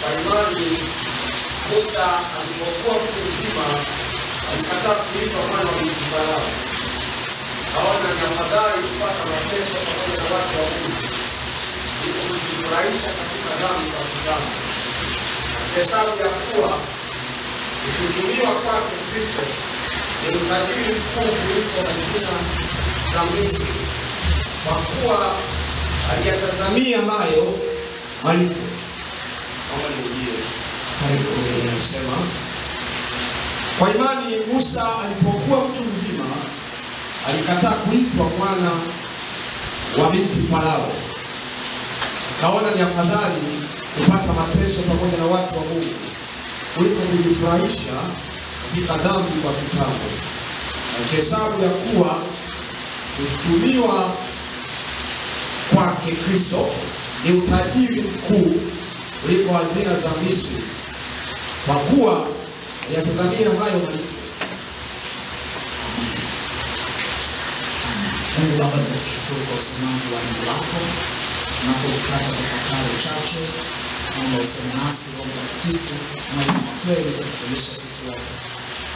Kwa imani Musa alipokuwa mtu mzima alikataa kuitwa mwana wa binti Farao. Kaona ni afadhali kupata mateso pamoja na watu wa Mungu kuliko kujifurahisha katika dhambi za kitambo. Hesabu ya kuwa kushuhudiwa kwake Kristo ni utajiri mkuu kuliko hazina za Misri, kwa kuwa aliyatazamia hayo malipo. Kama niujie karibu inasema, kwa imani Musa alipokuwa mtu mzima alikataa kuitwa mwana wa binti Farao. Kaona ni afadhali kupata mateso pamoja na watu wa Mungu kuliko kujifurahisha katika dhambi kwa kitambo. Akihesabu ya kuwa kushtumiwa kwake Kristo ni utajiri mkuu kuliko hazina za Misri, kwa kuwa aliyatazamia hayo malipo. Mungu Baba, tunakushukuru kwa usimamizi wa neno lako. Tunapopata tafakari chache, naomba useme nasi Roho Mtakatifu, mwalimu wa kweli, kutufundisha sisi wote.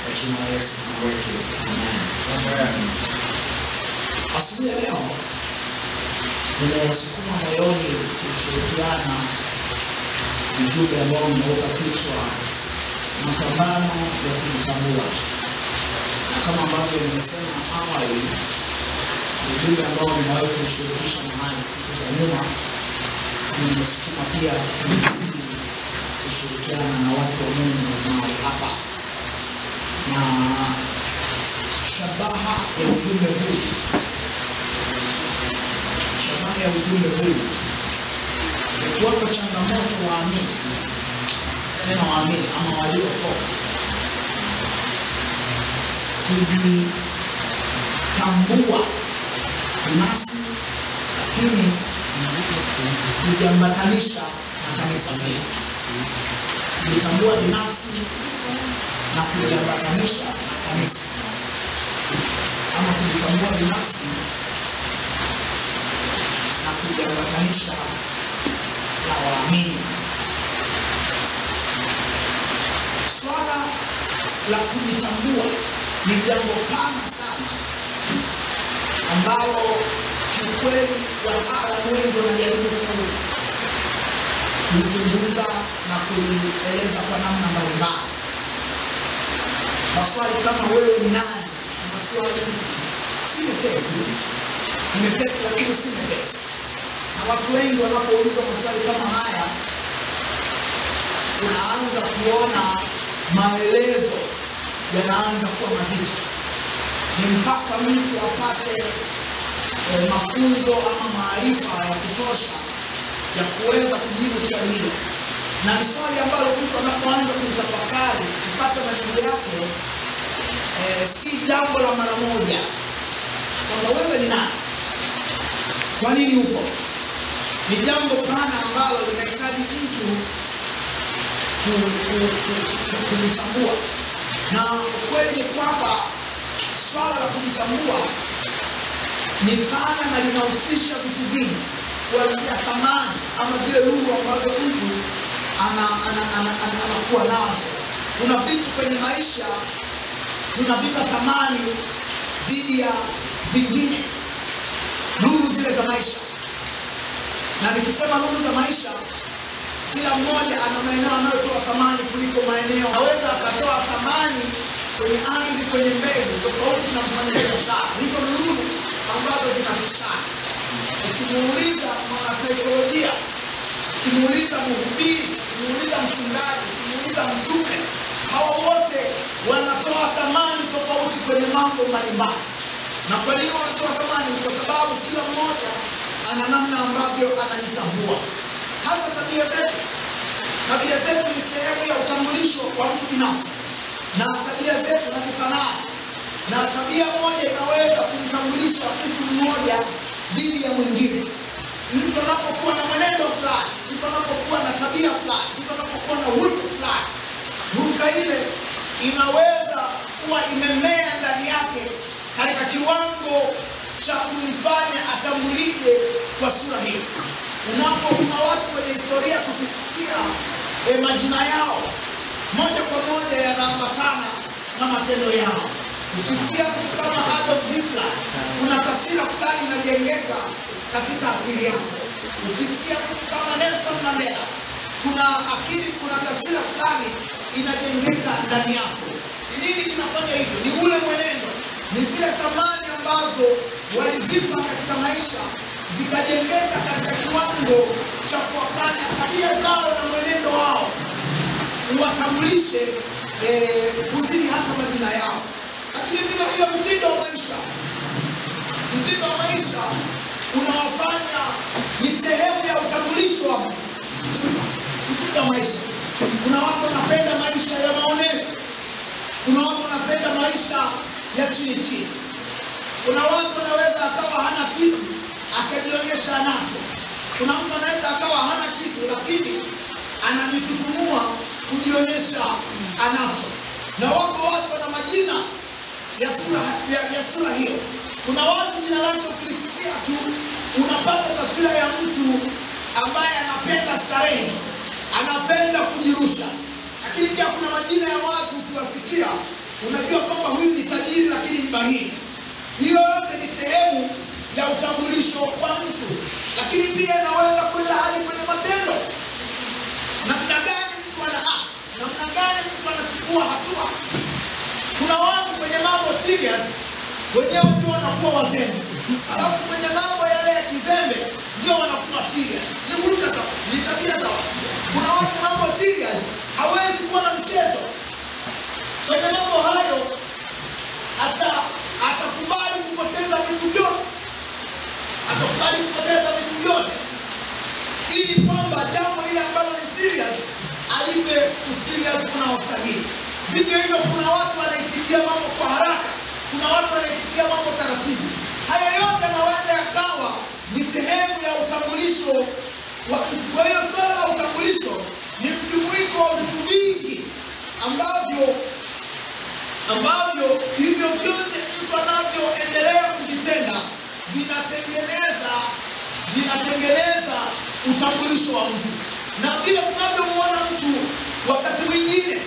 Kwa jina la Yesu Mungu wetu. Amen. Asubuhi ya leo nimesukuma moyoni kushirikiana ujumbe ambao umeupa kichwa mapambano ya kujitambua. Na kama ambavyo nimesema awali, ujumbe ambao nimewahi kushirikisha mahali siku za nyuma, nimesukuma pia kushirikiana na watu wa Mungu mahali hapa. Na shabaha ya ujumbe huu ni kuwapa changamoto waamini, tena waamini ama waliookoka, kujitambua binafsi, lakini kujiambatanisha na kanisa hili. Kujitambua binafsi na kujiambatanisha na kanisa, ama kujitambua binafsi na kujiambatanisha na waamini. Swala la kujitambua ni jambo pana sana ambalo kiukweli wataalamu wengi wanajaribu kuzungumza na kueleza kwa namna mbalimbali. Maswali kama wewe ni nani, maswali si mepesi, ni mepesi lakini si mepesi. Na watu wengi wanapouliza maswali kama haya, unaanza kuona maelezo yanaanza kuwa mazito. Ni mpaka mtu apate mafunzo ama maarifa ya kutosha ya kuweza kujibu swali hilo. Na ni swali ambalo mtu anapoanza kulitafakari, kupata majibu yake si jambo la mara moja. Kwamba wewe ni nani? Kwa nini upo? Ni jambo pana ambalo linahitaji mtu kujitambua. Na ukweli ni kwamba swala la kujitambua ni pana na linahusisha vitu vingi, kuanzia thamani ama zile lugha ambazo mtu anakuwa nazo. Kuna vitu kwenye maisha tunavipa thamani dhidi ya vingine, lulu zile za maisha. Na nikisema lulu za maisha, kila mmoja ana maeneo anayotoa thamani kuliko maeneo. Naweza akatoa thamani kwenye ardhi, kwenye mbegu, tofauti na mfanyabiashara. Hizo lulu ambazo zinapishana. Ukimuuliza mwanasaikolojia, ukimuuliza mhubiri, ukimuuliza mchungaji, ukimuuliza mtume, hawa wote wanatoa thamani tofauti kwenye mambo mbalimbali. Na kwa nini wanatoa thamani? Kwa sababu kila mmoja ana namna ambavyo anajitambua. Hata tabia zetu ni sehemu ya utambulisho wa mtu binafsi, na tabia zetu hazifanani. Na tabia moja inaweza kumtambulisha mtu mmoja dhidi ya mwingine. Mtu anapokuwa na mwenendo fulani, mtu anapokuwa na tabia fulani, mtu anapokuwa na hulka fulani, hulka ile inaweza kuwa imemea ndani yake katika kiwango cha kumfanya atambulike kwa sura hiyo. Kuna watu kwenye historia tukifikia majina yao moja kwa moja yanaambatana na matendo yao. Ukisikia mtu kama Adolf Hitler, kuna taswira fulani inajengeka katika akili yako. Ukisikia mtu kama Nelson Mandela, kuna taswira fulani inajengeka ndani yako. Nini kinafanya hivyo? Ni ule mwenendo, ni zile thamani ambazo walizipa katika maisha zikajengeka katika kiwango cha kuwafanya tabia zao na mwenendo wao uwatambulishe kuzidi hata majina yao. Lakini vile vile mtindo wa maisha unawafanya ni sehemu ya utambulisho wa mtu. Mtindo wa maisha, kuna watu wanapenda maisha ya maonevu, kuna watu wanapenda maisha ya chini chini, kuna watu wanaweza akawa hana kitu akajionyesha anacho, kuna mtu anaweza akawa hana kitu lakini anajitutumua kujionyesha anacho, na wako watu wana majina ya sura hiyo. Kuna watu jina lake ukilisikia tu unapata taswira ya mtu ambaye anapenda starehe, anapenda kujirusha. Lakini pia kuna majina ya watu ukiwasikia unajua kwamba huyu ni tajiri lakini ni bahili. Hiyo yote ni sehemu ya utambulisho wa mtu. Lakini pia inaweza kwenda hadi kwenye matendo. Namna gani mtu anachukua hatua. Kuna watu kwenye mambo serious wenyewe ndio wanakuwa wazembe, alafu kwenye mambo yale ya kizembe ndio wanakuwa serious. Ni tabia za watu. Kuna watu mambo serious hawezi kuwa na mchezo kwenye mambo hayo, atakubali kupoteza vitu vyote, ili kwamba jambo ile ambalo ni serious alipe userious unaostahili. Vivyo hivyo kuna watu wanaitikia mambo kwa haraka, kuna watu wanaitikia mambo taratibu. Haya yote yanaweza yakawa ni sehemu ya utambulisho wa mtu. Kwa hiyo swala la utambulisho ni mjumuiko wa vitu vingi ambavyo hivyo vyote mtu anavyoendelea kuvitenda vinatengeneza utambulisho wa mtu. Na vile tunavyomwona mtu wakati mwingine,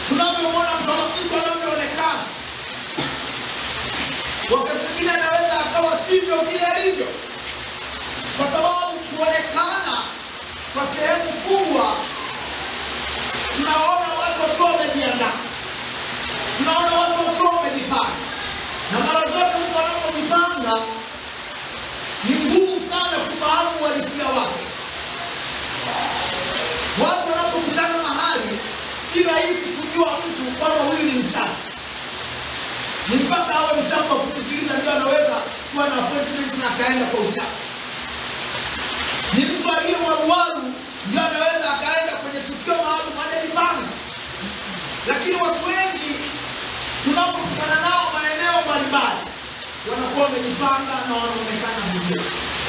tunavyomwona mtu anavyoonekana, wakati mwingine anaweza akawa sivyo vile alivyo, kwa sababu kuonekana kwa sehemu kubwa tunaona watu wakiwa wamejiandaa, tunaona watu wakiwa wamejipanga. Na mara zote mtu anapojipanga ni ngumu sana kufahamu uhalisia wake. Watu wanapokutana mahali si rahisi kujua mtu kwamba huyu ni mchafu. Ni mpaka awe mchafu wa kupitiliza ndio anaweza kuwa na appointment na akaenda kwa uchafu. Ni mtu aliye waruwaru ndio anaweza akaenda kwenye tukio maalum hajajipanga. Lakini watu wengi tunapokutana nao maeneo mbalimbali wanakuwa wamejipanga na wanaonekana vizuri.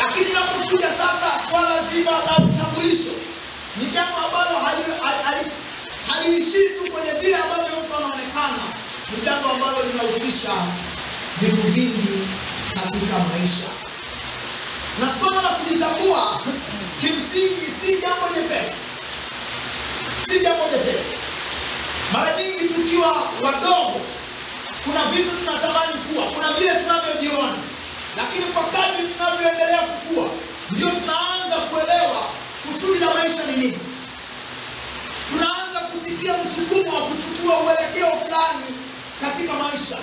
Lakini inapokuja sasa swala zima la utambulisho, ni jambo ambalo haliishii tu kwenye vile ambavyo mtu anaonekana, ni jambo ambalo linahusisha vitu vingi katika maisha. Na swala la kujitambua kimsingi si jambo jepesi. Mara nyingi tukiwa wadogo kuna vitu tunatamani kuwa, kuna vile tunavyojiona, lakini kwa kadri tunavyoendelea kukua ndio tunaanza kuelewa kusudi la maisha ni nini. Tunaanza kusikia msukumo wa kuchukua uelekeo fulani katika maisha.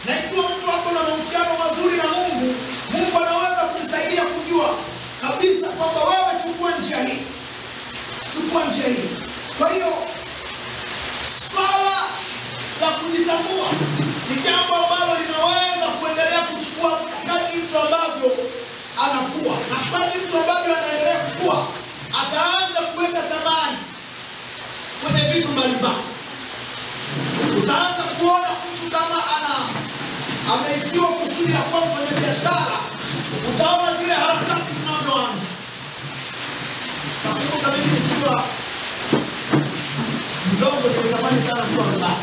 Na ikiwa mtu wako na mahusiano mazuri na Mungu, Mungu anaweza kumsaidia kujua kabisa kwamba wewe chukua njia hii. Kwa hiyo swala la kujitambua ni jambo ambalo linaweza kuendelea kuchukua kadri mtu ambavyo anakuwa. Na kadri mtu ambavyo anaendelea kukua, ataanza kuweka thamani kwenye vitu mbalimbali. Utaanza kuona mtu kama ameitiwa kusudi la kuwa kwenye biashara, utaona zile harakati zinazoanza. Nakumbuka mimi nikiwa mdogo nilitamani sana kuwa mbali.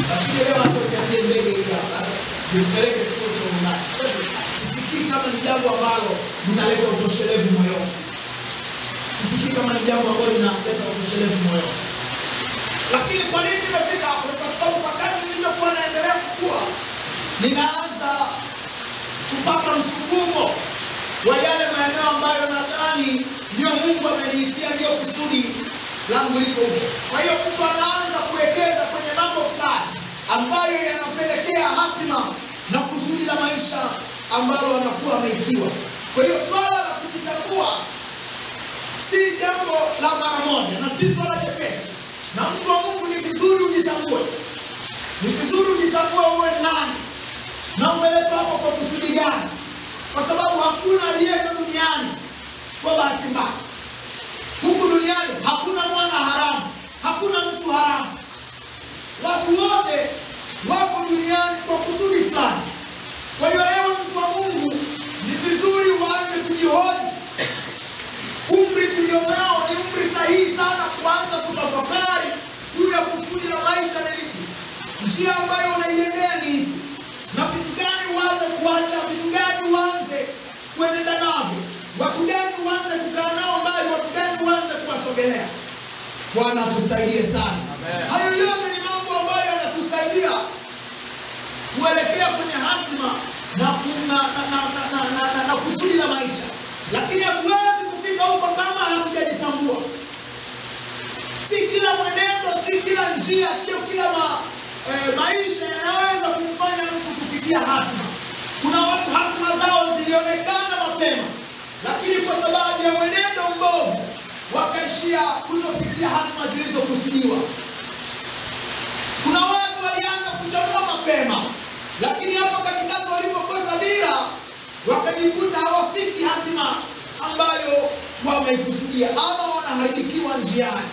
Lakini leo hata ukiambia ndege hii hapa, nipeleke chuo cha mbali. Sisikii kama ni jambo ambalo linaleta utoshelevu moyoni. jambo ambalo linaleta ushelevu moyo. Lakini kwa nini nimefika hapo? Kwa sababu wakati nilipokuwa naendelea kukua, ninaanza kupata msukumo wa yale maeneo ambayo nadhani ndio Mungu ameniitia, ndio kusudi langu liko huko. Kwa hiyo mtu anaanza kuwekeza kwenye mambo fulani ambayo yanapelekea hatima na kusudi la maisha ambalo anakuwa ameitiwa. Kwa hiyo swala la kujitambua si jambo la mara moja na si swala jepesi. Na mtu wa Mungu, ni vizuri ujitambue. Ni vizuri ujitambue uwe nani na umeletwa hapo kwa kusudi gani, kwa sababu hakuna aliyeko duniani kwa bahati mbaya. Huku duniani hakuna mwana haramu, hakuna mtu haramu. Watu wote wako duniani kwa kusudi fulani. Kwa hiyo leo mtu wa Mungu, ni vizuri uanze kujihoji. Umri tulionao ni umri sahihi sana kuanza kutafakari juu ya kusudi la maisha ni lipi, njia ambayo unaiendea ni ipi, na vitu gani uanze kuacha, vitu gani uanze kuendelea navyo, watu gani uanze kukaa nao mbali, watu gani uanze kuwasogelea. Bwana atusaidie sana. Amen. Hayo yote ni mambo ambayo yanatusaidia kuelekea kwenye hatima na kusudi la maisha. Lakini hatuwezi kufika huko kama hatujajitambua. Si kila mwenendo, si kila njia, sio kila maisha yanaweza kumfanya mtu kufikia hatima. Kuna watu hatima zao zilionekana mapema, lakini kwa sababu ya mwenendo mbovu wakaishia kutofikia hatima zilizokusudiwa. Kuna watu walianza kuchagua mapema, lakini hapo katikati walipokosa dira wakajikuta hawafiki hatima ambayo wameikusudia, ama wanaharibikiwa njiani.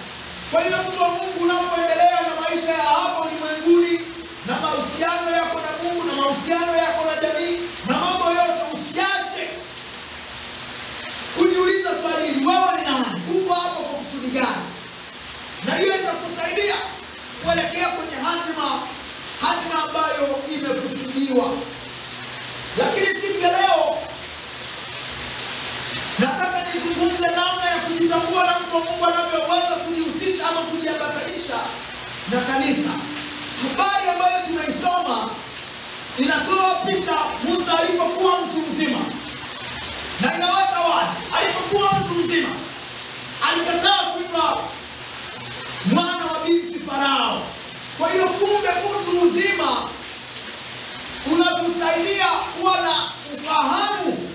Kwa hiyo mtu wa Mungu, unapoendelea na maisha ya hapo ulimwenguni na mahusiano yako na Mungu na mahusiano yako na jamii na mambo yote, usiache kujiuliza swali hili: wewe ni nani? Uko hapo kwa kusudi gani? Na hiyo itakusaidia kuelekea kwenye hatima ambayo imekusudiwa. Lakini siku ya leo nataka nizungumze namna ya kujitambua na mtu wa Mungu anavyoweza kujihusisha ama kujiambatanisha na kanisa. Habari ambayo tunaisoma inatoa picha Musa alipokuwa mtu mzima, na inaweka wazi alipokuwa mtu mzima alikataa kuitwa mwana wa binti Farao. Kwa hiyo kumbe mtu mzima unatusaidia kuwa na ufahamu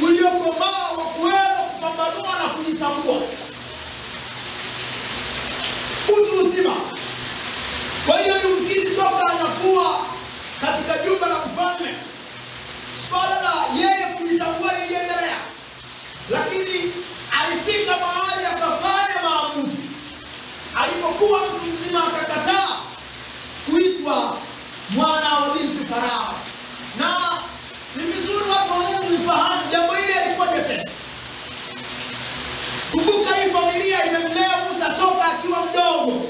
uliokomaa wa kuweza kupambanua na kujitambua. Mtu mzima. Kwa hiyo yumkini toka anakuwa katika jumba la mfalme, swala la yeye kujitambua liliendelea, lakini alifika mahali akafanya maamuzi. Alipokuwa mtu mzima akakataa kuitwa mwana wa binti Farao. Na ni vizuri watu wa Mungu ufahamu jambo hili alikuwa jepesi. Kumbuka hii familia imemlea Musa toka akiwa mdogo,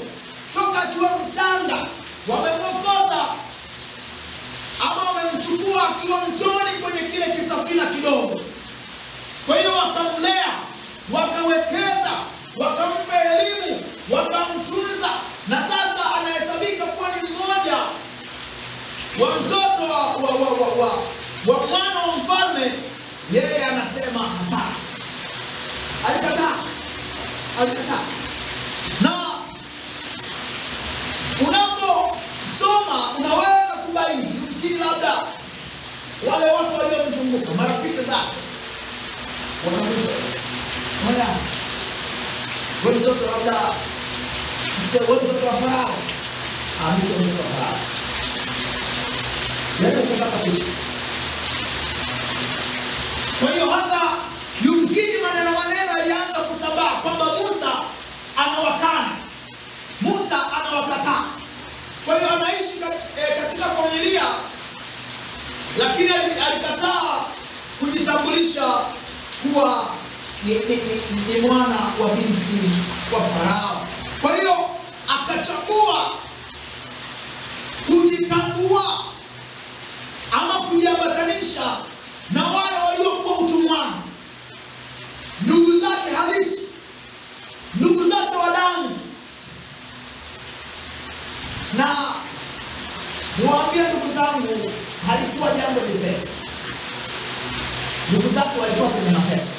toka akiwa mchanga. Wamemokota ama wamemchukua akiwa mtoni kwenye kile kisafina kidogo. Kwa hiyo wakamlea, wakawekeza, wakampa elimu, wakamtunza, na sasa anahesabika kuwa ni mmoja wa mtoto wa mwana wa mfalme. Yeye anasema hapana. Alikataa. Na unaposoma unaweza kubaini yumkini labda wale watu waliomzunguka, marafiki zake, wanamuita moja, wewe mtoto labda wewe mtoto wa Farao. Amesema mtoto wa Farao. Yeye kutaka kuishi. Kwa hiyo hata yumkini maneno yalianza kusambaa kwamba Musa anawakana, Musa anawakataa. Kwa hiyo anaishi katika familia, lakini alikataa kujitambulisha kuwa ni mwana wa binti wa Farao. Kwa hiyo akachagua kujitambua ama kujiambatanisha na wale waliokuwa utumwani, ndugu zake halisi ndugu zake wa damu. Na niwaambie ndugu zangu, halikuwa jambo jepesi. Ndugu zake walikuwa kwenye mateso.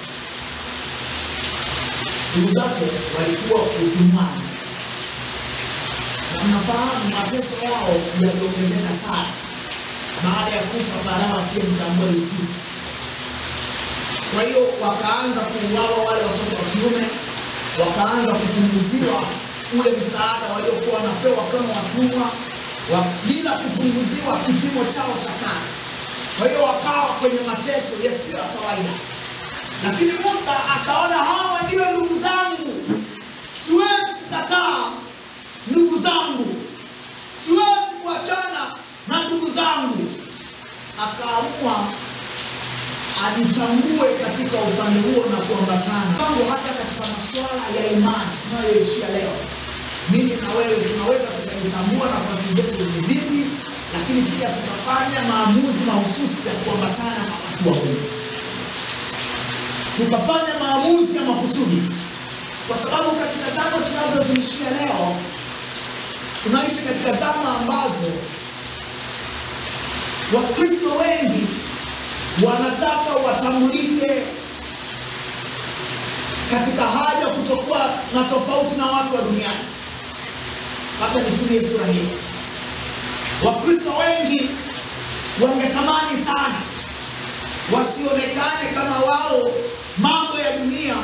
Ndugu zake walikuwa utumwani. Na mnafahamu mateso yao yaliongezeka sana baada ya kufa Farao asiyemtambua Yusufu. Kwa hiyo wakaanza kuuawa wale watoto wa kiume, wakaanza kupunguziwa ule msaada waliokuwa wanapewa kama watumwa, bila kupunguziwa kipimo chao cha kazi. Kwa hiyo wakawa kwenye mateso yasiyo ya kawaida. Lakini Musa akaona hawa ndio ndugu zangu, siwezi kukataa ndugu zangu, siwezi kuachana na ndugu zangu. Akaamua ajitambue katika upande huo na kuambatana. Mungu hata katika masuala ya imani tunayoishia leo, mimi na wewe tunaweza tukajitambua nafasi zetu ni zipi, lakini pia tukafanya maamuzi mahususi ya kuambatana na watu wa Mungu. Tukafanya maamuzi ya makusudi, kwa sababu katika zama tunazoziishia leo, tunaishi katika zama ambazo Wakristo wengi wanataka watambulike katika hali ya kutokuwa na tofauti na watu wa duniani. Hata nitumie sura hiyo. Wakristo wengi wangetamani sana wasionekane kama wao mambo ya dunia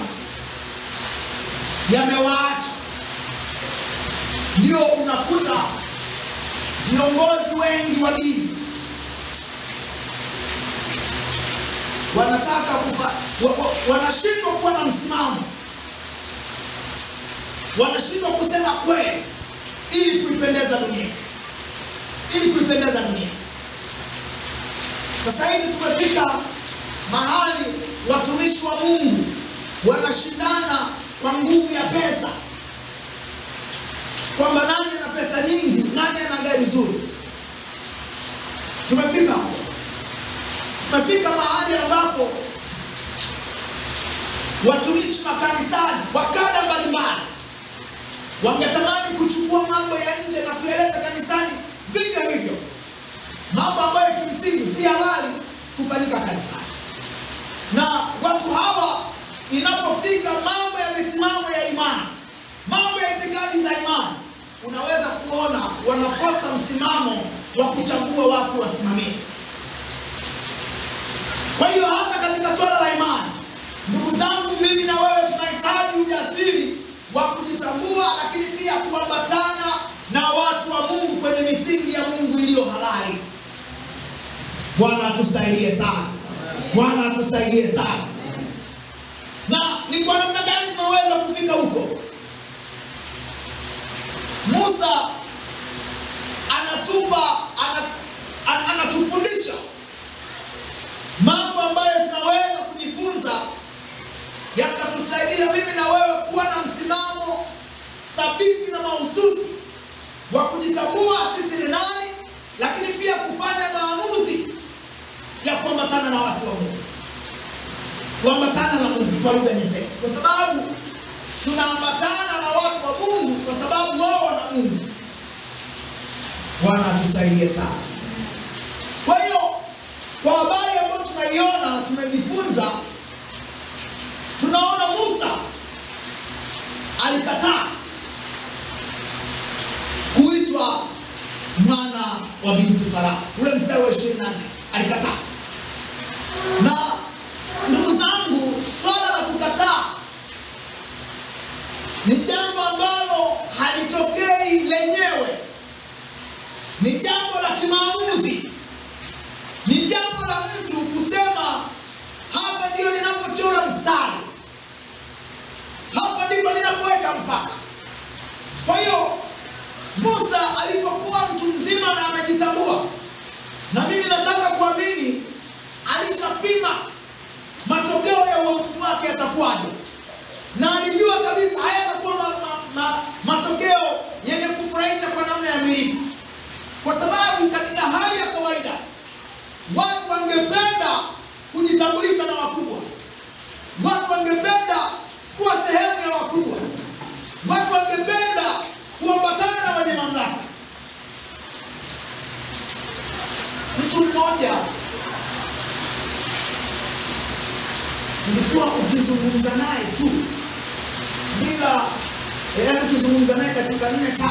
yamewaacha. Ndio unakuta viongozi wengi wa dini wanataka wanashindwa kuwa na msimamo, wanashindwa kusema kweli ili kuipendeza dunia, Sasa hivi tumefika mahali watumishi wa Mungu wanashindana kwa nguvu ya pesa, kwamba nani ana pesa nyingi, nani ana gari zuri. Tumefika mahali ambapo watumishi makanisani wakada mbalimbali wangetamani kuchukua mambo ya nje na kuyaleta kanisani vivyo hivyo, mambo ambayo kimsingi si halali kufanyika kanisani. Na watu hawa inapofika mambo ya misimamo ya imani, mambo ya itikadi za imani, unaweza kuona wanakosa msimamo wa kuchagua watu wasimamie. Kwa hiyo hata katika swala la imani, ndugu zangu, mimi na wewe tunahitaji ujasiri wa kujitambua, lakini pia kuambatana na watu wa Mungu kwenye misingi ya Mungu iliyo halali. Bwana atusaidie sana. Bwana atusaidie sana. Na ni kwa namna gani tunaweza kufika huko? Musa anatufundisha mambo ambayo tunaweza kujifunza yakatusaidia mimi na wewe kuwa na msimamo thabiti na mahususi wa kujitambua sisi ni nani, lakini pia kufanya maamuzi ya kuambatana na watu wa Mungu. Kuambatana na Mungu kwa lugha nyepesi, kwa sababu tunaambatana na watu wa Mungu kwa sababu wao wana Mungu. Bwana atusaidie sana. Kwa hiyo kwa habari ambayo tunaiona, tumejifunza, tunaona Musa alikataa kuitwa mwana wa binti Farao. Ule mstari wa 24 alikataa. Na ndugu zangu, swala la kukataa ni jambo ambalo halitokei lenyewe, ni jambo la kimaamuzi. Ni jambo la mtu kusema, hapa ndio ninapochora mstari, hapa ndipo ninapoweka mpaka. Kwa hiyo Musa alipokuwa mtu mzima na amejitambua, na mimi nataka kuamini alishapima matokeo ya uamuzi wake yatakuwaje, na alijua kabisa hayatakuwa matokeo yenye kufurahisha kwa namna ya milima, kwa sababu katika hali ya kawaida watu wangependa kujitambulisha na wakubwa, watu wangependa kuwa sehemu ya wakubwa, ulikuwa ukizungumza naye tu bila, yaani ukizungumza naye katika 4-5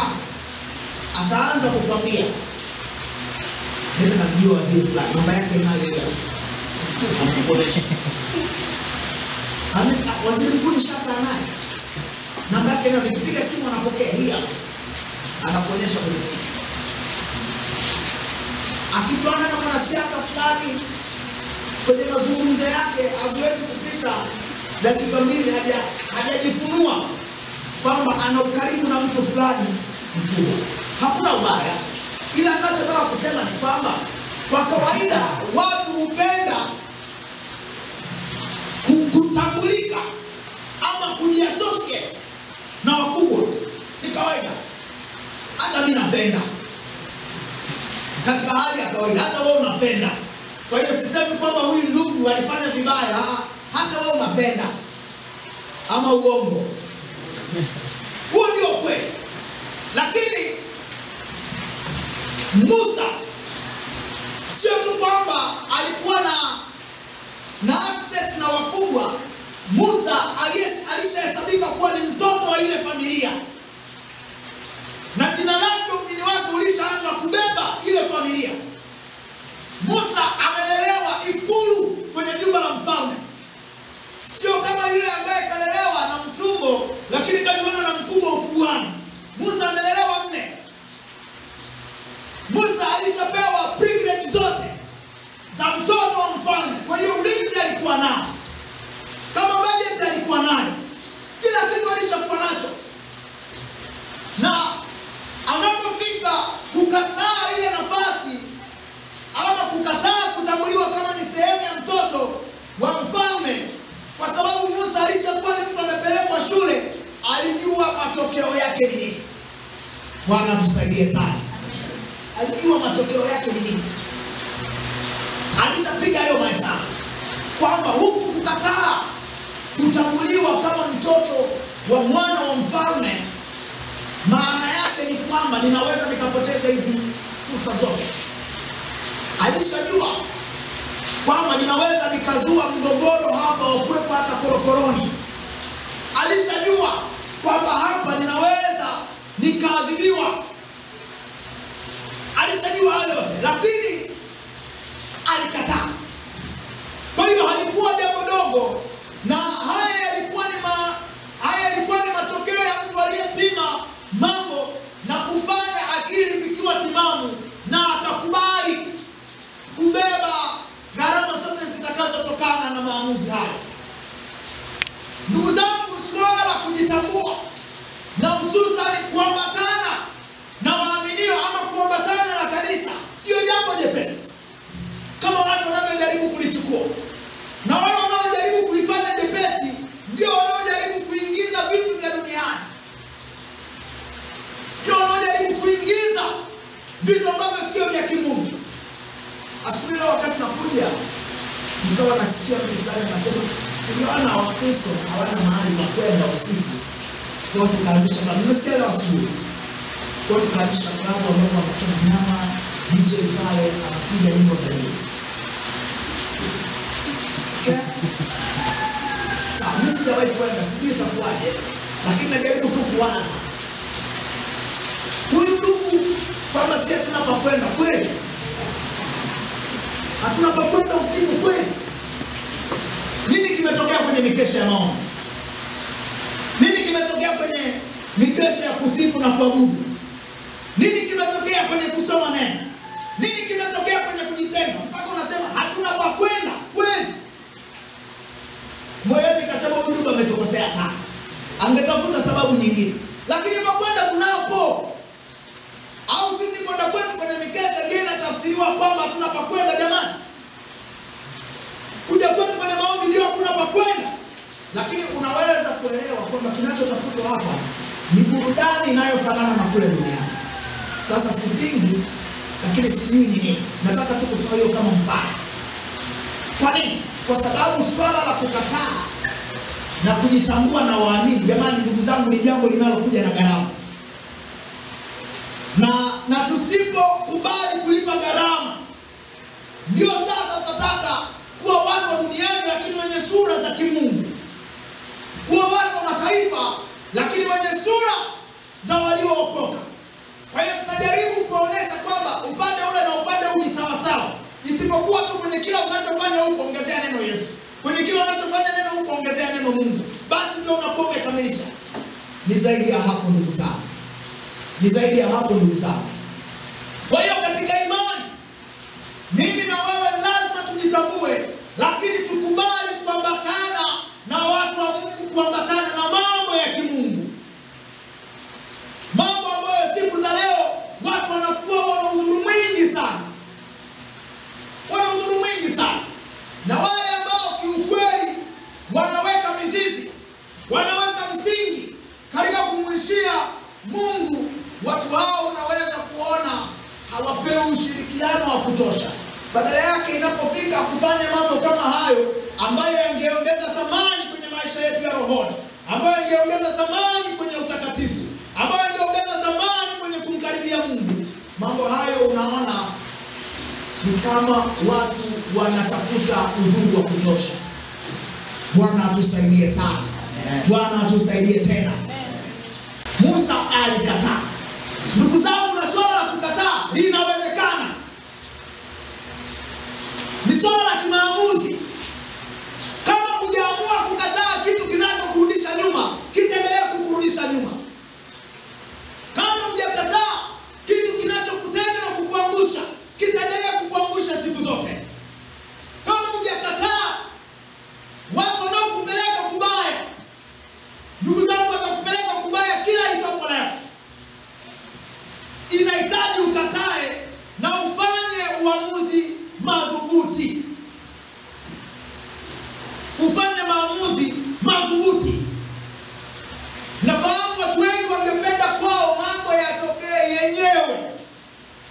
ataanza kukwambia mimi najua waziri fulani, namba yake nayo ile anakuonesha. Waziri mkuu nishakaa naye, namba yake nayo, nikipiga simu anapokea, hii hapa, anakuonyesha kwenye simu. Akipana na mwanasiasa fulani kwenye mazungumzo yake haziwezi kupita dakika 2 hajajifunua kwamba ana ukaribu na mtu fulani mkubwa. Hakuna ubaya, ila ninachotaka kusema ni kwamba kwa kawaida watu hupenda kutambulika ama kujiassociate na wakubwa. Ni kawaida, hata mimi napenda katika hali ya kawaida, hata wewe unapenda. Kwa hiyo sisemi kwamba huyu ndugu alifanya vibaya, hata wewe unapenda. Ama uongo? Huo ndio kweli. Lakini Musa sio tu kwamba alikuwa na access na wakubwa. Musa alishahesabika kuwa ni mtoto wa ile familia, na jina lake, umini wake ulishaanza kubeba ile familia. Musa amelelewa ikulu kwenye jumba la mfalme. Sio kama yule ambaye kalelewa na mtumbo lakini kajiona na mkubwa ukubwani. Musa amelelewa 4. Musa alishapewa privilege zote za mtoto wa mfalme. Kwa hiyo ulinzi alikuwa nao, kama budget alikuwa nayo, kila kitu alishakuwa nacho. Na anapofika kukataa ile nafasi ama kukataa kutambuliwa kama ni sehemu ya mtoto wa mfalme, kwa sababu Musa alishakuwa ni mtu amepelekwa shule, alijua matokeo yake ni nini. Bwana tusaidie sana. Alijua matokeo yake ni nini. Alishapiga hayo mahesabu kwamba huku kukataa kutambuliwa kama mtoto wa mwana wa mfalme, maana yake ni kwamba ninaweza nikapoteza hizi fursa zote. Alishajua kwamba ninaweza nikazua mgogoro hapa wa kuwepo hata korokoroni. Alishajua kwamba hapa ninaweza nikaadhibiwa. Alishajua hayo yote, lakini alikataa. Kwa hiyo halikuwa jambo dogo, na haya yalikuwa ni matokeo ya mtu aliyepima mambo na kufanya akili zikiwa timamu, na akakubali kubeba gharama zote zitakazotokana na maamuzi haya. Ndugu zangu, swala la kujitambua na hususan kuambatana na waaminio ama kuambatana na kanisa sio jambo jepesi kama watu wanavyojaribu kulichukua. Na wale wanaojaribu kulifanya jepesi ndio wanaojaribu kuingiza vitu vya duniani, ndio wanaojaribu kuingiza vitu ambavyo sio vya kimungu. Asubuhi leo wakati nakuja, nikawa nasikia mtu fulani anasema tuliona Wakristo hawana mahali pa kwenda usiku, kwa tukaanzisha klabu. Nimesikia leo asubuhi, kwa tukaanzisha klabu ambapo wanachoma nyama, DJ pale anapiga nyimbo za dini. Okay? Sasa mimi sijawahi kwenda, sijui itakuwaje, lakini najaribu tu kuwaza. Huyu ndugu kwamba sisi hatuna pa kwenda kweli? Hatuna pa kwenda usiku kweli? Nini kimetokea kwenye mikesha ya maombi? Nini kimetokea kwenye mikesha ya kusifu na kuabudu? Nini kimetokea kwenye kusoma neno? Nini kimetokea kwenye kujitenga? Mpaka unasema hatuna pa kwenda kweli? Moyoni nikasema huyu ndugu ametukosea sana, angetafuta sababu nyingine. Lakini pa kwenda tunapo. Au sisi kwenda kwetu kwenye mikesha je, inatafsiriwa kwamba hatuna pa kwenda jamani? Kuja kwetu kwenye maombi ndio hakuna pa kwenda. Lakini unaweza kuelewa kwamba kinachotafutwa hapa ni burudani inayofanana na kule duniani. Sasa sipingi, lakini sijui ni nini. Nataka tu kutoa hiyo kama mfano. Kwa nini? Kwa sababu swala la kukataa na kujitambua na waamini, jamani ndugu zangu, ni jambo linalokuja na gharama. Na tusipokubali kulipa gharama, ndio sasa tutataka kuwa watu wa duniani lakini wenye sura za kimungu, kuwa watu wa mataifa lakini wenye sura za waliookoka. Kwa hiyo tunajaribu kuonyesha kwamba upande ule na upande huu ni sawa sawa, isipokuwa tu kwenye kila unachofanya huko ongezea neno Yesu, kwenye kila unachofanya neno huko ongezea neno Mungu, basi ndio unakuwa umekamilisha. Ni zaidi ya hapo ndugu zangu, ni zaidi ya hapo ndugu zangu. Kwa hiyo katika imani, mimi na wewe lazima tujitambue, lakini tukubali kuambatana na watu wa Mungu, kuambatana na mambo ya kimungu, mambo ambayo siku za leo watu wanakuwa wana udhuru mwingi sana, wana udhuru mwingi sana. Na wale ambao kiukweli wanaweka mizizi, wanaweka msingi katika kumwishia Mungu, watu hao unaweza kuona hawapewi ushirikiano wa kutosha. Badala yake inapofika kufanya mambo kama hayo ambayo yangeongeza thamani kwenye maisha yetu ya rohoni, ambayo yangeongeza thamani kwenye utakatifu, ambayo yangeongeza thamani kwenye kumkaribia Mungu, mambo hayo unaona ni kama watu wanatafuta udhuru wa kutosha. Bwana atusaidie sana. Bwana atusaidie tena. Musa alikataa. Ndugu zangu, na swala la kukataa linawezekana. Ni swala la kimaamuzi. Kama hujaamua kukataa kitu kinachokurudisha nyuma, kitaendelea kukurudisha nyuma. Kama hujakataa kitu kinachokutenga na kukuangusha, kitaendelea kukuangusha siku zote. Kama hujakataa watu wanaokupeleka kubaya, ndugu zangu, watakupeleka kubaya kila itwapo leo. Inahitaji ukatae na ufanye uamuzi madhubuti. Ufanye maamuzi madhubuti. Nafahamu watu wengi wangependa kwao mambo yatokee yenyewe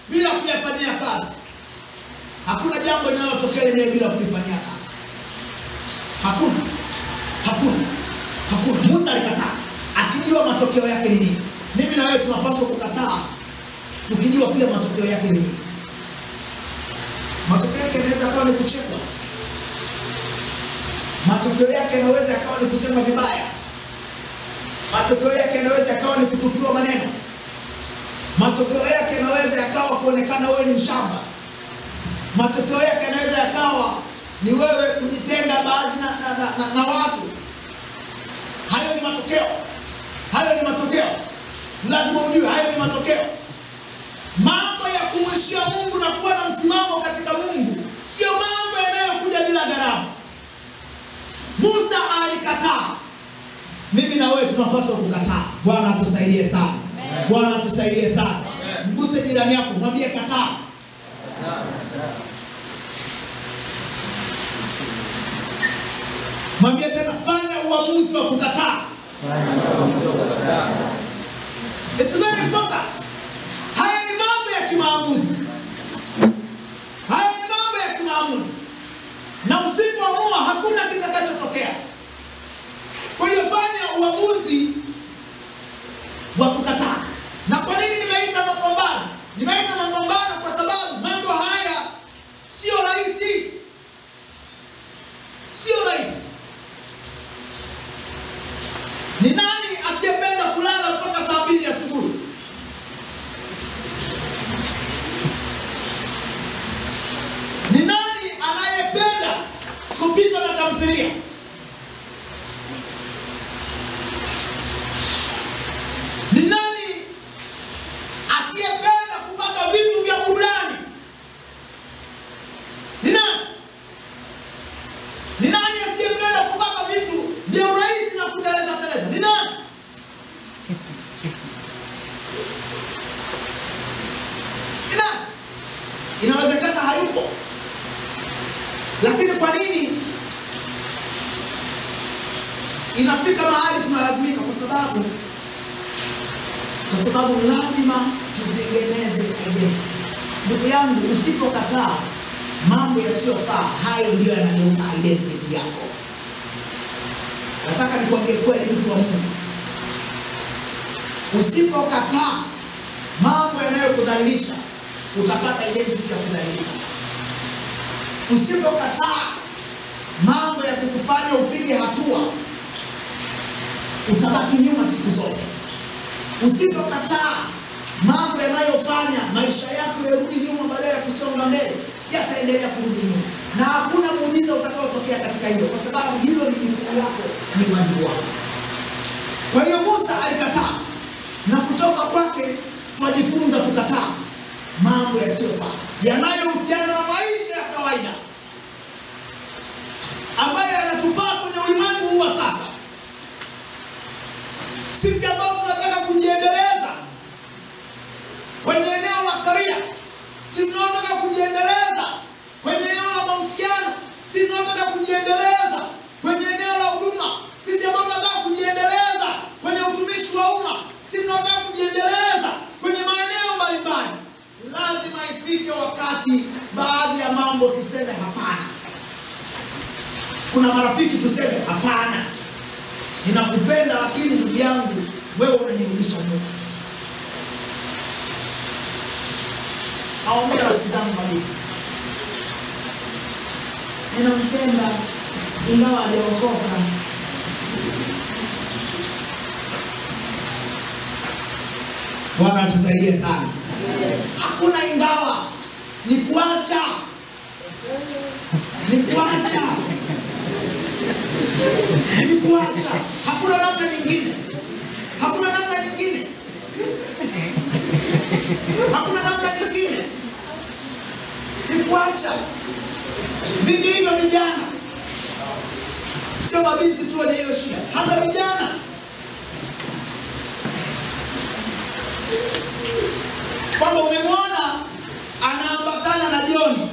bila kuyafanyia kazi. Hakuna jambo linalotokea lenyewe bila kulifanyia kazi. Hakuna. Musa alikataa akijua matokeo yake ni nini. Mimi na wewe tunapaswa kukataa tukijua pia matokeo yake ni nini. Matokeo yake yanaweza kuwa ni kuchekwa. Matokeo yake yanaweza yakawa ni kusema vibaya. Matokeo yake yanaweza yakawa ni kutupiwa maneno. Matokeo yake yanaweza yakawa kuonekana wewe ni mshamba. Matokeo yake yanaweza yakawa ni wewe kujitenga baadhi na watu. Hayo ni matokeo. Hayo ni matokeo. Lazima ujue hayo ni matokeo. Mambo ya kumwishia Mungu na kuwa na msimamo katika Mungu sio mambo yanayokuja bila gharama. Musa alikataa. Mimi na wewe tunapaswa kukataa. Bwana atusaidie sana. Bwana atusaidie sana. Mguse jirani yako, mwambie kataa. Mwambie tena, fanya uamuzi wa kukataa. It's very important. Haya ni mambo ya kimaamuzi. Haya ni mambo ya kimaamuzi. Na usipoamua hakuna kitakachotokea. Kwa hiyo fanya uamuzi wa kukataa. Na kwa nini nimeita mapambano? Nimeita mapambano kwa sababu mambo haya sio rahisi. Sio rahisi. Ni nani asiyependa kulala mpaka saa 2 asubuhi? Ni nani anayependa kupita na tamthilia? Ni nani asiyependa kupata vitu vya burudani? Ni nani? Ni nani asiyependa kupata vitu vya urahisi na kuteleza? Ni nani? Ni nani? Inawezekana hayupo. Lakini kwa nini inafika mahali tunalazimika? Kwa sababu lazima tutengeneze identity. Ndugu yangu, usipokataa mambo yasiyofaa, hayo ndio yanageuka identity yako. Nataka nikwambie kweli, mtu wa Mungu, usipokataa mambo yanayokudhalilisha, utapata identity ya kudhalilika. Usipokataa mambo ya kukufanya upige hatua, utabaki nyuma siku zote. Usipokataa mambo yanayofanya maisha yako yarudi nyuma badala ya kusonga mbele, yataendelea kurudi nyuma, na hakuna muujiza utakaotokea katika hilo, kwa sababu hilo ni jukumu lako, ni wajibu wako. Kwa hiyo Musa alikataa, na kutoka kwake tunajifunza kukataa mambo yasiyofaa yanayohusiana na maisha ya kawaida ambayo yanatufaa kwenye ulimwengu huu wa sasa. Sisi ambao tunataka kujiendeleza kwenye eneo la karia, sisi tunataka kujiendeleza kwenye eneo la mahusiano, sisi tunataka kujiendeleza kwenye eneo la huduma, sisi ambao tunataka kujiendeleza kwenye utumishi wa umma, sisi tunataka kujiendeleza kwenye maeneo mbalimbali. Lazima ifike wakati baadhi ya mambo tuseme hapana. Kuna marafiki tuseme hapana, ninakupenda lakini ndugu yangu wewe unanirudisha nyuma. Naomba rafiki zangu mabiti, ninampenda ingawa hajaokoka. Bwana atusaidie sana. Hakuna ingawa, ni kuacha. Ni kuacha. Ni kuacha. Hakuna namna nyingine. Hakuna namna nyingine. Hakuna namna nyingine. Ni kuacha. Vingi hivyo vijana, sio mabinti tu wenye hiyo shida, hata vijana. Kwamba umemwona anaambatana na John,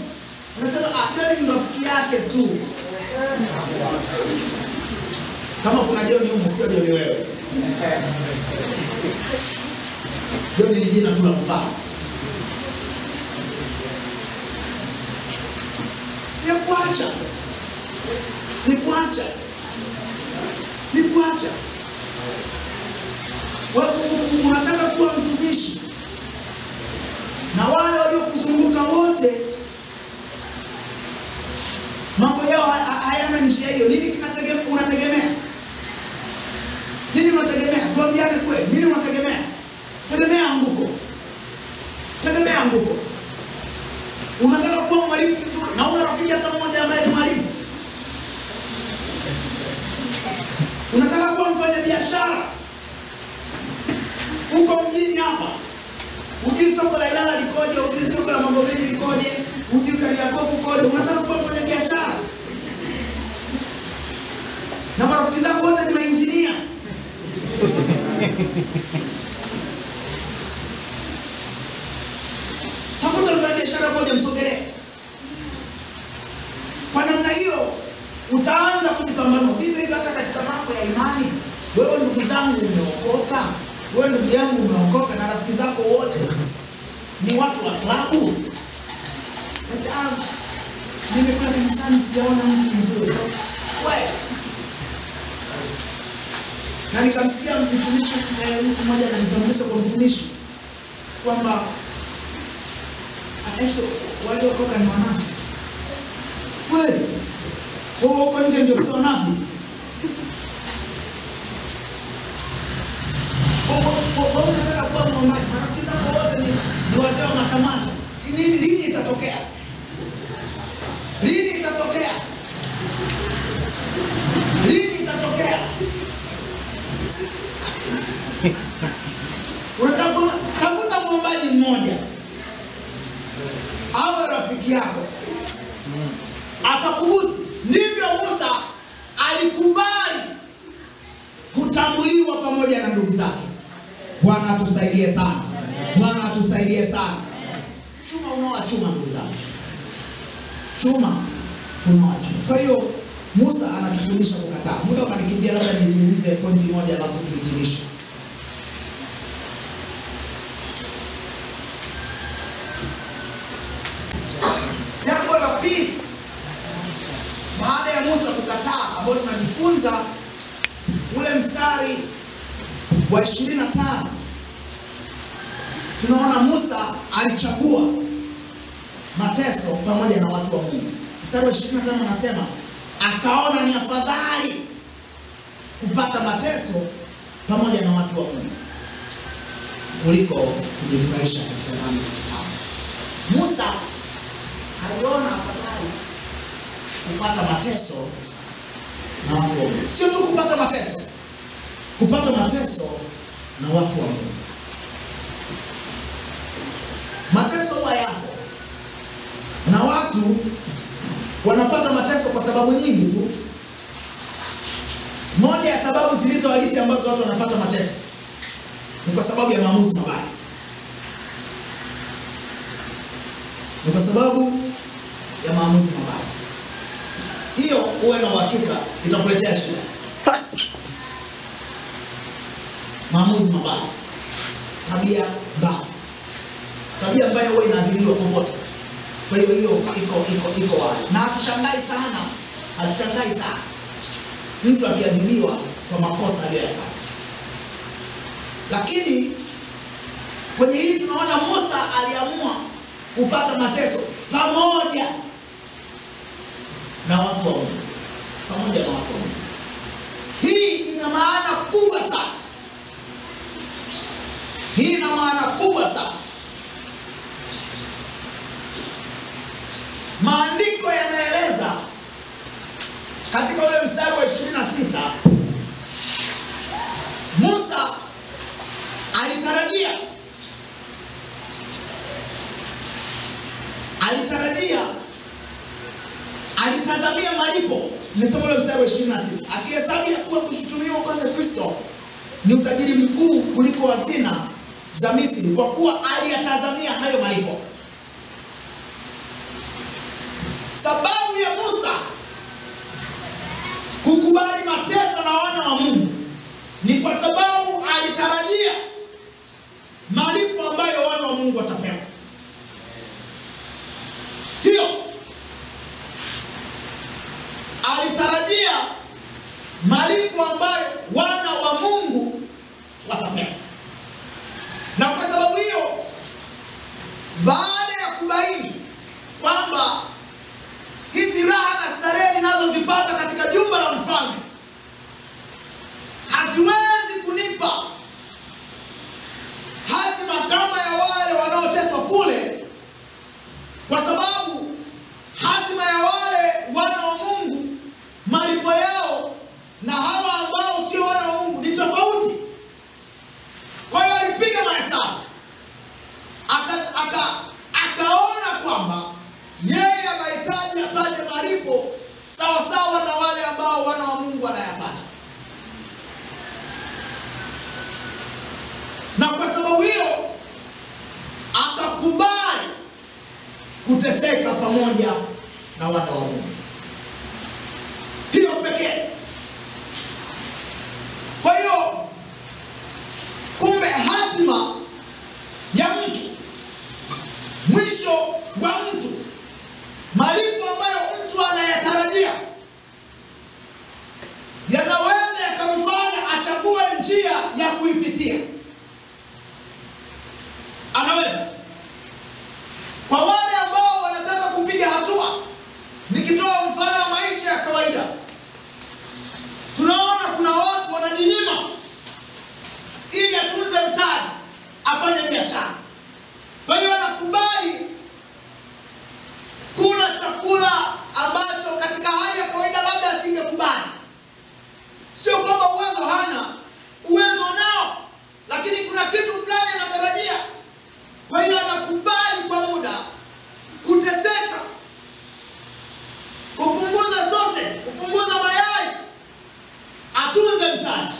unasema John ni rafiki yake tu. Kama kuna John huko, sio John wewe. John ni jina tu la mfano. Ni kuacha. Ni kuacha. Ni kuacha. Wewe unataka kuwa mtumishi, na wale waliokuzunguka wote mambo yao hayana njia hiyo. Nini unategemea? Nini unategemea? Tuambiane kweli, nini unategemea? Tegemea anguko. Tegemea anguko. Unataka kuwa mwalimu mzuri na una rafiki hata mmoja ambaye ni mwalimu. Unataka kuwa mfanyabiashara uko mjini hapa, ujui soko la Ilala likoje, ujui soko la Magomeni likoje, ujui Kariakoo kukoje. Unataka kuwa mfanyabiashara na marafiki zako wote ni mainjinia. Tafuta mfanyabiashara mmoja msogelee. Kwa namna hiyo utaanza kujipambanua. Vivyo hivyo hata katika mambo ya imani. Wewe ndugu zangu umeokoka, wewe ndugu yangu umeokoka, na rafiki zako wote ni watu wa klabu. Mimi kuna kanisani sijaona mtu mzuri. Wewe. Na nikamsikia mtumishi, mtu mmoja ananitambulisha kwa mtumishi kwamba waliokoka ni wanafiki. Kweli? Wewe uko nje ndio sio wanafiki? Wewe unataka kuwa mwombaji, marafiki zako wote ni wazee wa matamasha. Lini itatokea? Lini itatokea? Lini itatokea? Tafuta mwombaji mmoja awe rafiki yako, atakubusu. Ndivyo Musa alikubali kutambuliwa pamoja na ndugu zake. Bwana atusaidie sana. Bwana atusaidie sana. Chuma unaoachuma ndugu zangu. Chuma unaoachuma. Kwa hiyo Musa anatufundisha kukataa. Muda ukanikimbia, labda nizungumze pointi moja alafu tuhitimishe. Jambo la pili, baada ya Musa kukataa, ambao tunajifunza ule mstari wa 25, tunaona Musa alichagua mateso pamoja na watu wa Mungu. Mstari wa 25 anasema akaona ni afadhali kupata mateso pamoja na watu wa Mungu kuliko kujifurahisha katika dhambi ya kitabu. Musa aliona afadhali kupata mateso na watu wa Mungu. Sio tu kupata mateso na watu wa Mungu. Mateso huwa yapo, na watu wanapata mateso kwa sababu nyingi tu. Moja ya sababu zilizo halisi ambazo watu wanapata mateso ni kwa sababu ya maamuzi mabaya. Ni kwa sababu ya maamuzi mabaya. Hiyo uwe na uhakika itakuletea shida. Maamuzi mabaya, tabia mbaya. Tabia ambayo huwa inaadhiriwa popote. Kwa hiyo iko wazi. Na hatushangai sana mtu akiadhibiwa kwa makosa aliyoyafanya. Lakini kwenye hili tunaona Musa aliamua kupata mateso pamoja na watu wa Mungu. Hii ina maana kubwa sana. Maandiko yanaeleza katika ule mstari wa 26, Musa alitazamia malipo. Nisoma ule mstari wa 26. Akihesabu ya kuwa kushutumiwa kwake Kristo ni utajiri mkuu kuliko hazina za Misri, kwa kuwa aliyatazamia hayo malipo. Sababu ya Musa kukubali mateso na wana wa Mungu ni kwa sababu alitarajia malipo ambayo wana wa Mungu watapewa. Hiyo alitarajia malipo ambayo wana wa Mungu watapewa. Na kwa sababu hiyo, baada ya kubaini kwamba hizi raha na starehe ninazozipata katika jumba la mfalme haziwezi kunipa hatima kama ya wale wanaoteswa kule, kwa sababu hatima ya wale wana wa Mungu, malipo yao na hawa ambao sio wana wa Mungu ni tofauti. Kwa hiyo alipiga mahesabu, akaona kwamba yeye anahitaji apate malipo sawa na wale ambao wana wa Mungu wanayapata. Na kwa sababu hiyo akakubali kuteseka pamoja na wana wa Mungu. Hiyo pekee. Kwa hiyo kumbe hatima ya mtu, mwisho wa mtu, malipo ambayo mtu anayatarajia yanaweza yakamfanya achague njia ya kuipitia. Anaweza. Kwa wale ambao wanataka kupiga hatua, nikitoa mfano wa maisha ya kawaida, tunaona kuna watu wanajinyima ili atunze mtaji, afanye biashara. Kwa hiyo anakubali kula chakula ambacho katika hali ya kawaida labda asingekubali. Sio kwamba uwezo hana, uwezo nao, lakini kuna kitu fulani anatarajia. Kwa hiyo anakubali kwa muda kuteseka, kupunguza sose, kupunguza mayai, atunze mtaji.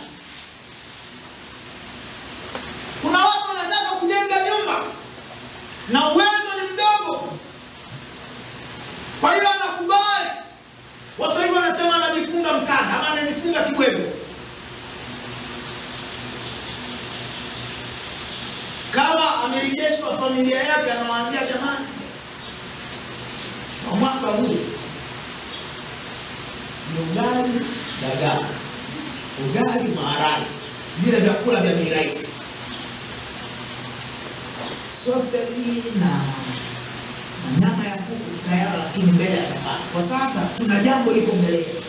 Kuna watu wanataka kujenga nyumba na uwezo ni mdogo, kwa hiyo anakubali. Waswahili wanasema anajifunga mkanda ama anajifunga kibwebwe. Kama amiri jeshi wa familia yake anawaambia, jamani, kwa mwaka huu ni ugali dagaa, ugali maharage, vile vyakula vya bei rahisi, sausage na nyama ya kuku tutayala, lakini mbele ya safari. Kwa sasa tuna jambo liko mbele yetu.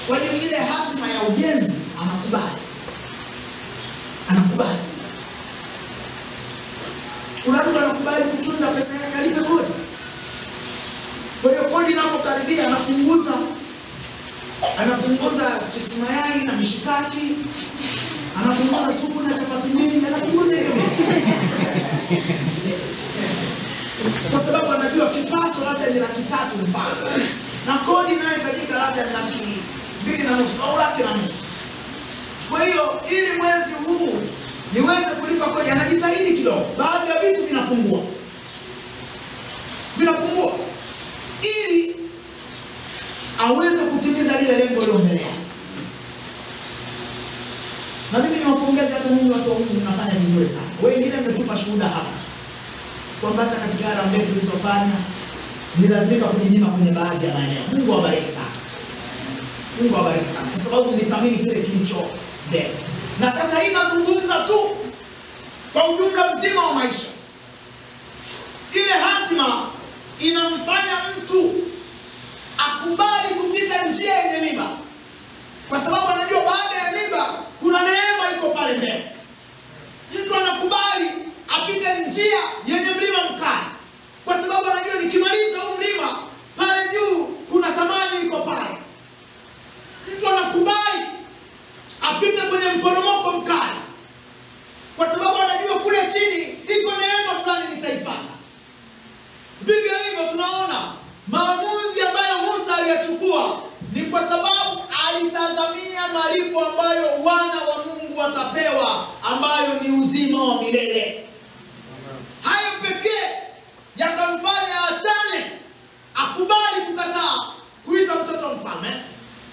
Kwa hiyo ile hatima ya ujenzi anakubali. Anakubali. Kuna mtu anakubali kutunza pesa yake alipe kodi. Kwa hiyo kodi inapokaribia anapunguza chips mayai na mishikaki, anapunguza supu na chapati mbili, anapunguza hiyo. Kwa sababu anajua kipato labda ni 300,000 mfano. Na kodi inayohitajika labda ni 2,500 au 1,500,000. Kwa hiyo ili mwezi huu niweze kulipa kodi, anajitahidi kidogo. Baadhi ya vitu vinapungua. Ili aweze kutimiza lile lengo lilo mbele yake. Na mimi niwapongeze hata ninyi watu wa Mungu, mnafanya vizuri sana. Wengine mmetupa shuhuda hapa kwamba hata katika harambee tulizofanya nilazimika kujinyima kwenye baadhi ya maeneo. Mungu awabariki sana. Mungu awabariki sana kwa sababu mlithamini kile kilicho mbele. Na sasa hii nazungumza tu kwa ujumla mzima wa maisha. Ile hatima inamfanya mtu akubali kupita njia yenye miba, kwa sababu anajua baada ya miba kuna neema iko pale mbele. Mtu anakubali apite njia yenye mlima mkali, kwa sababu anajua nikimaliza huu mlima pale juu kuna thamani iko pale. Mtu anakubali apite kwenye mporomoko mkali, kwa sababu anajua kule chini iko neema fulani nitaipata. Vivyo hivyo tunaona maamuzi ambayo Musa aliyachukua ni kwa sababu alitazamia malipo ambayo wana wa Mungu watapewa, ambayo ni uzima wa milele. Hayo pekee yakamfanya achane, akubali kukataa kuita mtoto mfalme,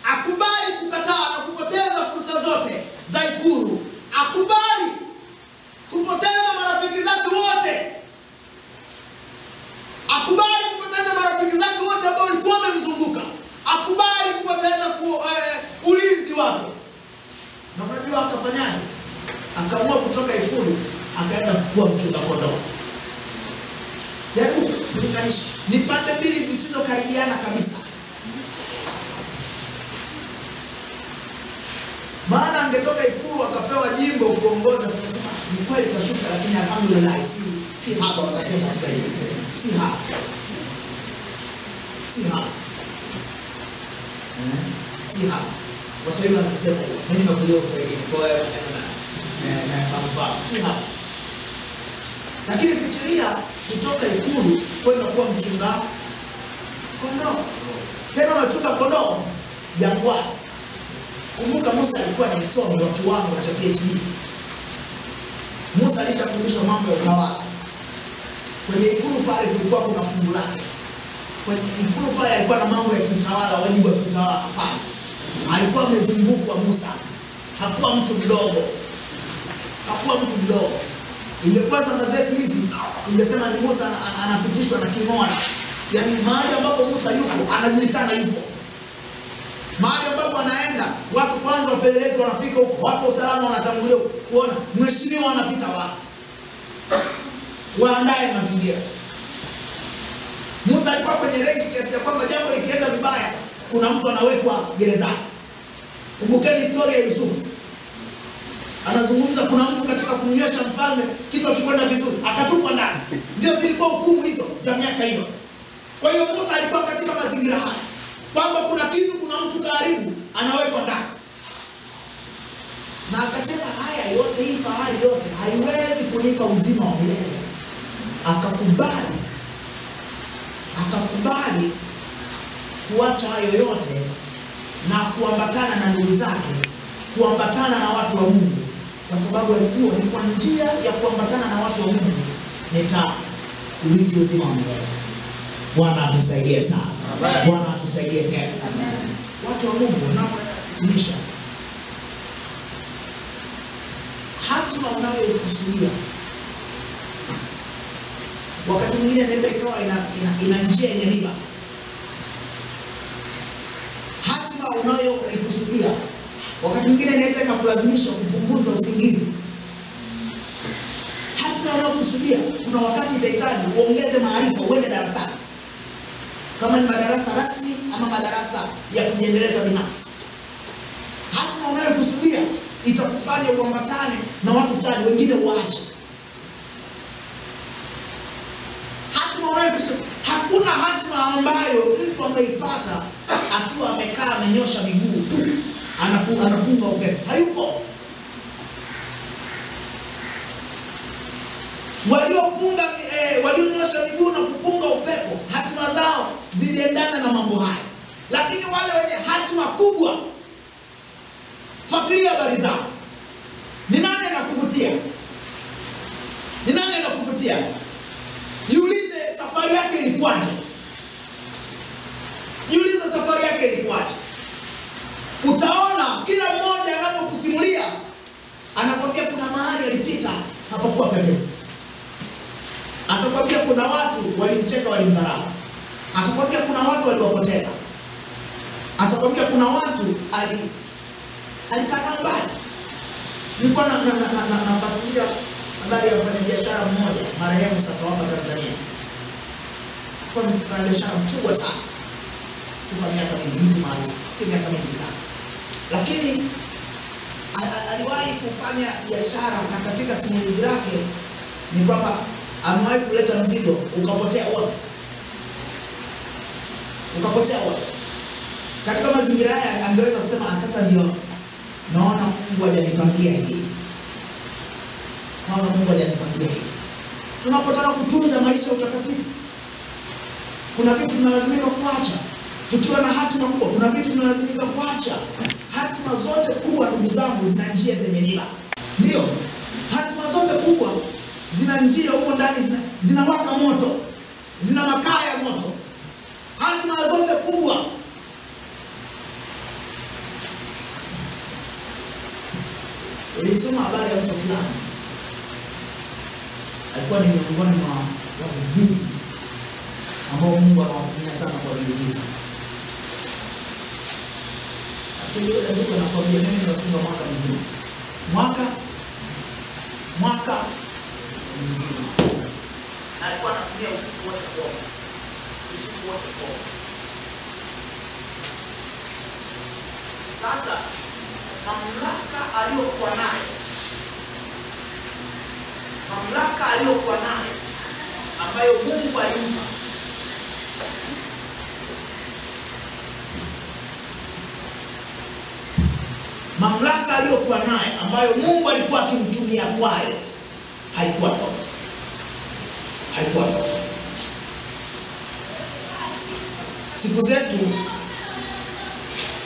akubali kukataa na kupoteza fursa zote za ikulu, akubali kupoteza marafiki zake wote, akubali kupoteza marafiki zake wote ambao walikuwa wamemzunguka, akubali kupoteza ulinzi wake. Na unajua akafanyaje? Akaamua kutoka ikulu akaenda kuwa mchunga kondoo. Jaribu kulinganisha, ni pande mbili zisizokaribiana kabisa. Maana angetoka ikulu akapewa jimbo kuongoza, tukasema ni kweli kashuka, lakini alhamdulillah si haba, wanasema Waswahili. Si haba. Si haba. Waswahili wanasema, mimi nimekulia Uswahili, kwa hiyo nafahamu. Si haba. Lakini fikiria kutoka ikulu kwenda kuwa mchunga kondoo. Tena unachunga kondoo jangwani. Kumbuka Musa alikuwa ni msomi wa kiwango cha PhD. Musa alishafundishwa mambo ya utawala. Kwenye ikulu pale kulikuwa kuna fungu lake. Kwenye ikulu pale alikuwa na mambo ya kiutawala, wajibu wa kiutawala afanye. Alikuwa amezungukwa Musa. Hakuwa mtu mdogo. Ingekuwa zama zetu hizi, ingesema ni Musa anapitishwa na king'ora. Yaani mahali ambapo Musa yuko anajulikana yupo. Mahali ambapo anaenda, watu kwanza wapelelezi wanafika huko, watu wa usalama wanatangulia kuona mheshimiwa anapita wapi. Waandae mazingira. Musa alikuwa kwenye renki kiasi ya kwamba jambo likienda vibaya, kuna mtu anawekwa gerezani. Kumbukeni historia ya Yusufu. Anazungumza kuna mtu katika kumnywesha mfalme, kitu akikwenda vizuri, akatupwa ndani. Ndio zilikuwa hukumu hizo za miaka hiyo. Kwa hiyo Musa alikuwa katika mazingira haya, kwamba kuna mtu karibu anawekwa ndani. Na akasema haya yote, hii fahari yote haiwezi kunipa uzima wa milele. Akakubali kuacha hayo yote na kuambatana na ndugu zake, kuambatana na watu wa Mungu, kwa sababu alikuwa ni kwa njia ya kuambatana na watu wa Mungu urithi uzima wa milele. Bwana atusaidie sana. Bwana atusaidie tena. Watu wa Mungu wanapotumisha, hatima unayoikusudia wakati mwingine inaweza ikawa ina njia yenye miba. Hatima unayoikusudia wakati mwingine inaweza ikakulazimisha kupunguza usingizi. Hatima unayokusudia kuna wakati itahitaji uongeze maarifa, uende darasani. kama ni madarasa rasmi ama madarasa ya kujiendeleza binafsi. Hatima unayokusudia itakufanya uambatane na watu fulani, wengine uache. Hatima unayokusudia, hakuna hatima ambayo mtu ameipata akiwa amekaa amenyosha miguu tu anapunga upepo. Hayupo. Walionyosha miguu na kupunga upepo, hatima zao ziliendana na mambo haya. Lakini wale wenye hatima kubwa, fuatilia habari zao. Ni nani anakuvutia? Ni nani anakuvutia? Jiulize safari yake ilikuwaje? Jiulize safari yake ilikuwaje? Utaona kila mmoja anapokusimulia anakwambia kuna mahali alipita hapakuwa pepesi. Atakwambia kuna watu walimcheka, walimdharau. Atakwambia kuna watu waliwapoteza. Atakwambia kuna watu alikana mbali. Nilikuwa nafuatilia habari ya mfanyabiashara mmoja marehemu sasa hapa Tanzania. Kwa mfanyabiashara mkubwa sana. Kwa miaka mingi, mtu maarufu, sio miaka mingi sana. Lakini aliwahi kufanya biashara, na katika simulizi lake ni kwamba amewahi kuleta mzigo ukapotea wote. Ukapotea wote. Katika mazingira haya angeweza kusema sasa ndio naona Mungu hajanipangia hii. Naona Mungu hajanipangia hii. Tunapotaka kutunza maisha utakatifu, kuna vitu tunalazimika kuacha. Tukiwa na hatima kubwa, kuna vitu tunalazimika kuacha. Hatima zote kubwa, ndugu zangu, zina njia zenye miba. Ndio. Hatima zote kubwa zina njia huko ndani, zinawaka moto. Zina makaa ya moto. Hatima zote kubwa. Nilisoma habari ya mtu fulani. Alikuwa ni miongoni mwa wahubiri ambao Mungu anawatumia sana kwa miujiza. Lakini yule ndugu anakuambia mimi nimefunga mwaka mzima. Mwaka mzima. Na alikuwa anatumia usiku wote kuomba. Usiku wote kuomba. Sasa mamlaka aliyokuwa nayo ambayo Mungu alimpa, mamlaka aliyokuwa nayo ambayo Mungu alikuwa akimtumia kwayo haikuwa ndogo. Siku zetu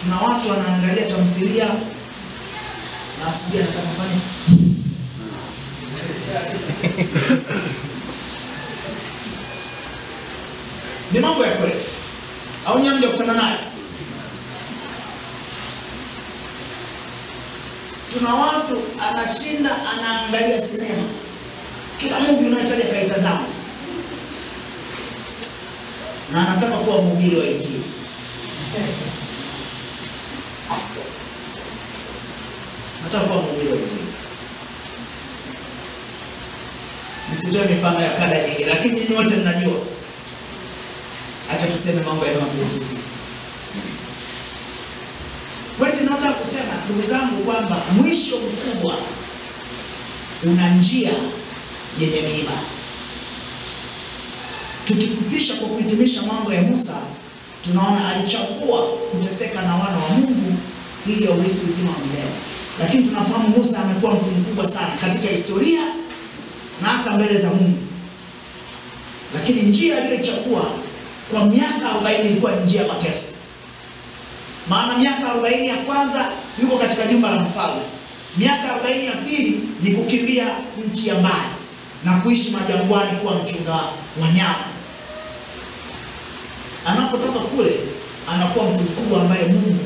tuna watu wanaangalia tamthilia na asubuhi anataka kufanya ni mambo ya kweli au nyamja kutana naye. Tuna watu anashinda anaangalia sinema, kila movie unayotaja kaitazama, na anataka kuwa mhubiri wa Injili. Nataka kuwa mhubiri wa Injili. Nisitoe mifano ya kada nyingi, lakini nyinyi wote mnajua. Acha tuseme mambo yanayohusu sisi. Wote nataka kusema ndugu zangu kwamba mwisho mkubwa una njia yenye miiba. Tukifupisha kwa kuhitimisha mambo ya Musa, tunaona alichagua kuteseka na wana wa Mungu ili aurithi uzima wa milele. Lakini tunafahamu Musa amekuwa mtu mkubwa sana katika historia na hata mbele za Mungu. Lakini njia aliyochagua kwa miaka 40 ilikuwa ni njia ya mateso. Maana miaka 40 ya kwanza yuko katika jumba la mfalme. Miaka 40 ya pili ni kukimbia nchi ya mbali na kuishi majangwani kuwa mchunga wanyama. Anapotoka kule anakuwa mtu mkubwa ambaye Mungu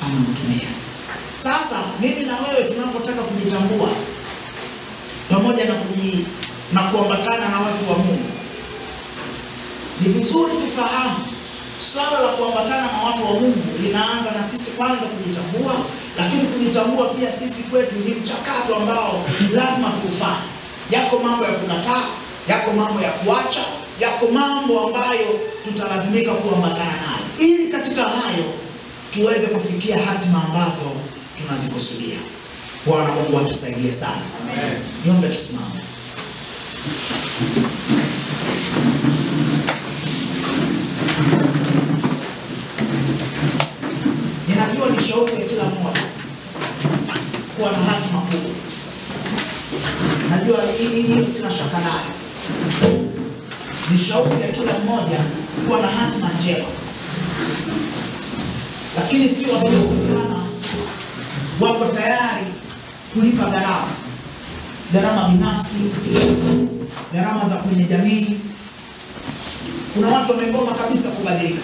anamtumia. Sasa mimi na wewe tunapotaka kujitambua pamoja na kuambatana na watu wa Mungu, ni vizuri tufahamu swala la kuambatana na watu wa Mungu linaanza na sisi kwanza kujitambua, lakini kujitambua pia sisi kwetu ni mchakato ambao lazima tuufanye. Yako mambo ya kukataa, yako mambo ya kuacha, yako mambo ambayo tutalazimika kuambatana nayo, ili katika hayo tuweze kufikia hatima ambazo tunazikusudia. Bwana Mungu atusaidie sana. Amen. Niombe tusimame. Ninajua ni shauku ya kila mmoja kuwa na hatima kubwa. Najua hii sina shaka nayo. Ni shauku ya kila mmoja kuwa na hatima njema. Lakini si watu sana wako tayari kulipa gharama binafsi, gharama za kwenye jamii. Kuna watu wamegoma kabisa kubadilika.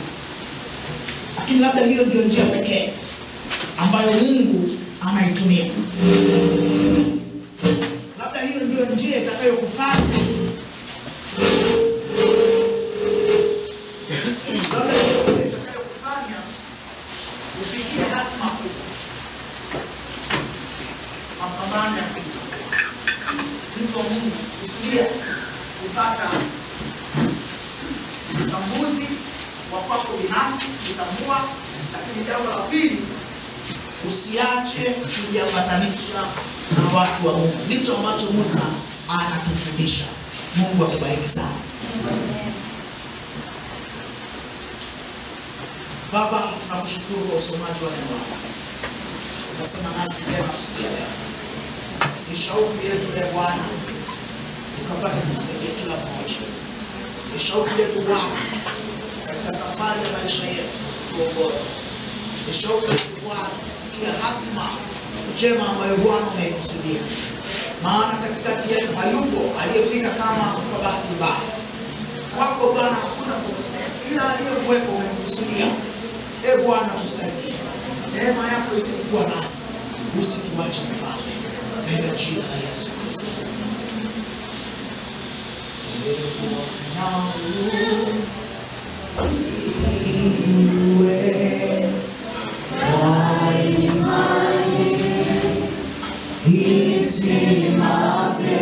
Lakini labda hiyo ndio njia pekee ambayo Mungu anaitumia. Labda hiyo ndio njia itakayokufanya ufikie hatima kubwa. Mapambano ya mtu wa Mungu kusudia kupata utambuzi wa kwako binafsi, kutambua. Lakini jambo la pili, usiache kujiambatanisha na watu wa Mungu. Ndicho ambacho Musa anatufundisha. Mungu atubariki sana. Baba, tunakushukuru kwa usomaji wa neno lako. Unasema nasi tena siku ya leo. Ni shauku yetu Bwana ukapata kutusaidia kila mmoja. Ni shauku yetu Bwana katika safari ya maisha yetu, tuongoze. Ni shauku yetu Bwana kufikia hatima njema ambayo Bwana umeikusudia. Maana katikati yetu hayupo aliyefika kama kwa bahati mbaya. Kwako Bwana hakuna kukosea. Kila aliyekuwepo umekusudia. Bwana tusaidie. Neema yako izidi kuwa nasi. Usituache Mfalme. Katika jina la Yesu Kristo. Isimame,